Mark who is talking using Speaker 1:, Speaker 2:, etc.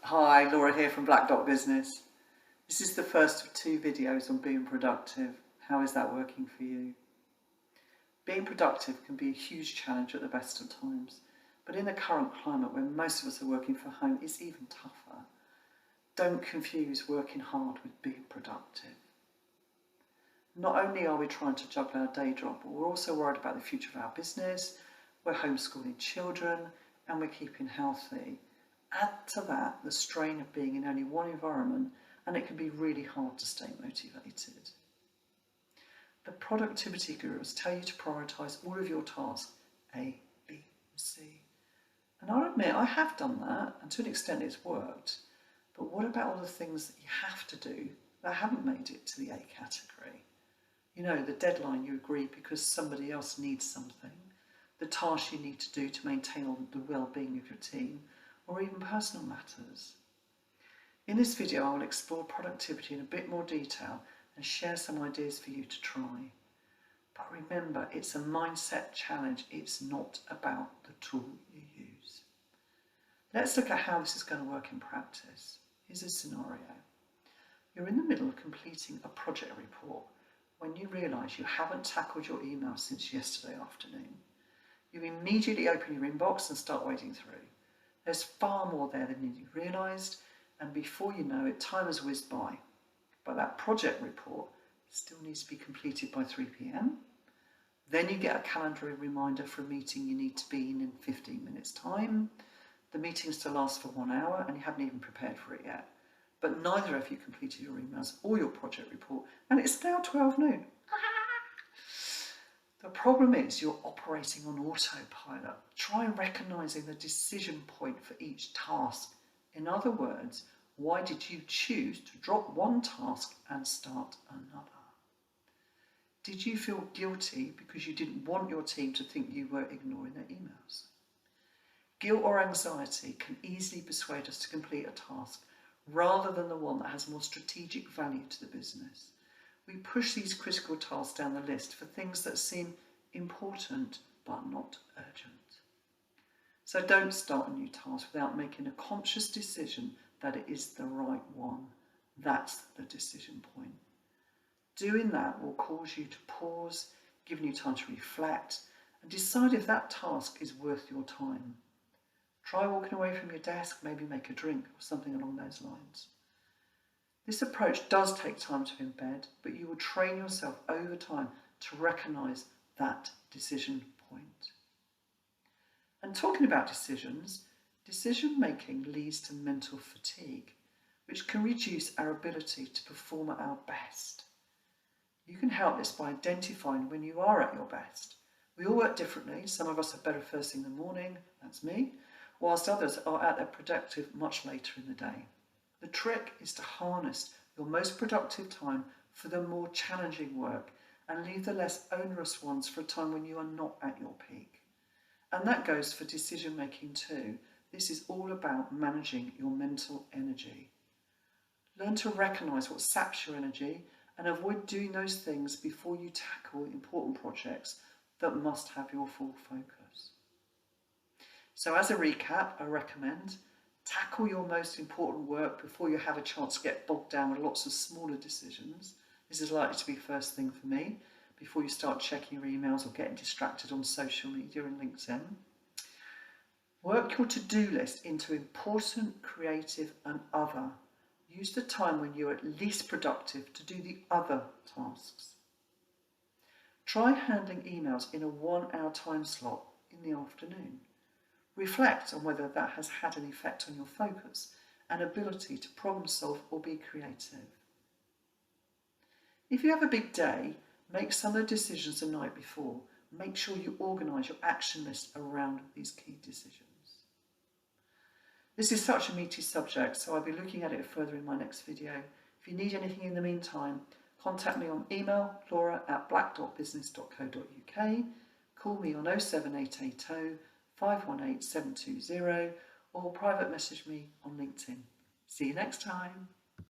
Speaker 1: Hi, Laura here from Black Dot Business. This is the first of 2 videos on being productive. How is that working for you? Being productive can be a huge challenge at the best of times, but in the current climate where most of us are working from home, it's even tougher. Don't confuse working hard with being productive. Not only are we trying to juggle our day job, but we're also worried about the future of our business, we're homeschooling children, and we're keeping healthy. Add to that the strain of being in only one environment, and it can be really hard to stay motivated. The productivity gurus tell you to prioritise all of your tasks, A, B, C. And I'll admit I have done that, and to an extent it's worked. But what about all the things that you have to do that haven't made it to the A category? You know, the deadline you agree because somebody else needs something, the tasks you need to do to maintain the well-being of your team, or even personal matters. In this video, I will explore productivity in a bit more detail and share some ideas for you to try. But remember, it's a mindset challenge. It's not about the tool you use. Let's look at how this is going to work in practice. Here's a scenario. You're in the middle of completing a project report when you realise you haven't tackled your email since yesterday afternoon. You immediately open your inbox and start wading through. There's far more there than you realised, and before you know it, time has whizzed by. But that project report still needs to be completed by 3 p.m. Then you get a calendar reminder for a meeting you need to be in 15 minutes' time. The meeting's to last for 1 hour and you haven't even prepared for it yet. But neither have you completed your emails or your project report, and it's now 12 noon. The problem is you're operating on autopilot. Try recognising the decision point for each task. In other words, why did you choose to drop one task and start another? Did you feel guilty because you didn't want your team to think you were ignoring their emails? Guilt or anxiety can easily persuade us to complete a task rather than the one that has more strategic value to the business. We push these critical tasks down the list for things that seem important but not urgent. So don't start a new task without making a conscious decision that it is the right one. That's the decision point. Doing that will cause you to pause, giving you time to reflect and decide if that task is worth your time. Try walking away from your desk, maybe make a drink or something along those lines. This approach does take time to embed, but you will train yourself over time to recognise that decision point. And talking about decisions, decision making leads to mental fatigue, which can reduce our ability to perform at our best. You can help this by identifying when you are at your best. We all work differently. Some of us are better first thing in the morning, that's me, whilst others are at their productive much later in the day. The trick is to harness your most productive time for the more challenging work and leave the less onerous ones for a time when you are not at your peak. And that goes for decision making too. This is all about managing your mental energy. Learn to recognise what saps your energy and avoid doing those things before you tackle important projects that must have your full focus. So as a recap, I recommend tackle your most important work before you have a chance to get bogged down with lots of smaller decisions. This is likely to be first thing for me, before you start checking your emails or getting distracted on social media and LinkedIn. Work your to-do list into important, creative and other. Use the time when you're at least productive to do the other tasks. Try handling emails in a 1 hour time slot in the afternoon. Reflect on whether that has had an effect on your focus and ability to problem solve or be creative. If you have a big day, make some of the decisions the night before. Make sure you organise your action list around these key decisions. This is such a meaty subject, so I'll be looking at it further in my next video. If you need anything in the meantime, contact me on email, laura@blackdotbusiness.co.uk, call me on 07880 518 720 or private message me on LinkedIn. See you next time.